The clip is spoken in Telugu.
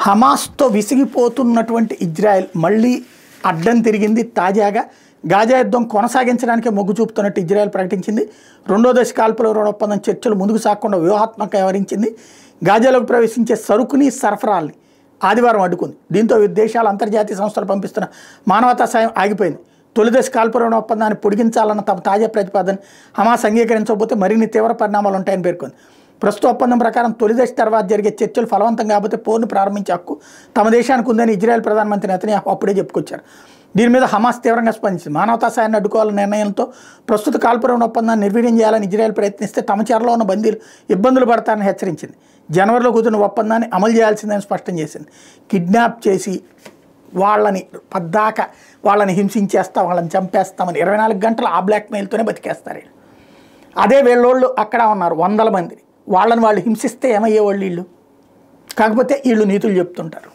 హమాస్తో విసిగిపోతున్నటువంటి ఇజ్రాయెల్ మళ్ళీ అడ్డం తిరిగింది. తాజాగా గాజా యుద్ధం కొనసాగించడానికి మొగ్గు చూపుతున్నట్టు ఇజ్రాయెల్ ప్రకటించింది. రెండో దశ కాల్పుల ఒప్పందం చర్చలు ముందుకు సాగకుండా వ్యూహాత్మకంగా వ్యవహరించింది. గాజాలోకి ప్రవేశించే సరుకుని సరఫరాల్ని ఆదివారం అడ్డుకుంది. దీంతో వివిధ దేశాల అంతర్జాతీయ సంస్థలు పంపిస్తున్న మానవతా సాయం ఆగిపోయింది. తొలి దశ కాల్పుల ఒప్పందాన్ని పొడిగించాలన్న తమ తాజా ప్రతిపాదన హమాస్ అంగీకరించకపోతే మరిన్ని తీవ్ర పరిణామాలు ఉంటాయని పేర్కొంది. ప్రస్తుత ఒప్పందం ప్రకారం తొలి దశ తర్వాత జరిగే చర్చలు ఫలవంతం కాకపోతే పోరును ప్రారంభించే హక్కు తమ దేశానికి ఉందని ఇజ్రాయెల్ ప్రధానమంత్రి నెతన్యాహు అప్పుడే చెప్పుకొచ్చారు. దీని మీద హమాస్ తీవ్రంగా స్పందించింది. మానవతా సాయాన్ని అడ్డుకోవాలన్న నిర్ణయంతో ప్రస్తుత కాల్పుల ఒప్పందాన్ని నిర్వీర్యం చేయాలని ఇజ్రాయెల్ ప్రయత్నిస్తే తమ చెరలో ఉన్న బందీలు ఇబ్బందులు పడతారని హెచ్చరించింది. జనవరిలో కుదిరిన ఒప్పందాన్ని అమలు చేయాల్సిందని స్పష్టం చేసింది. కిడ్నాప్ చేసి వాళ్ళని పద్దాక వాళ్ళని హింసించేస్తాం, వాళ్ళని చంపేస్తామని 24 గంటలు ఆ బ్లాక్మెయిల్తోనే బతికేస్తారు. అదే వీళ్ళోళ్ళు అక్కడ ఉన్నారు 100 మంది. వాళ్ళని వాళ్ళు హింసిస్తే ఏమయ్యేవాళ్ళు వీళ్ళు. కాకపోతే వీళ్ళు నీతులు చెప్తుంటారు.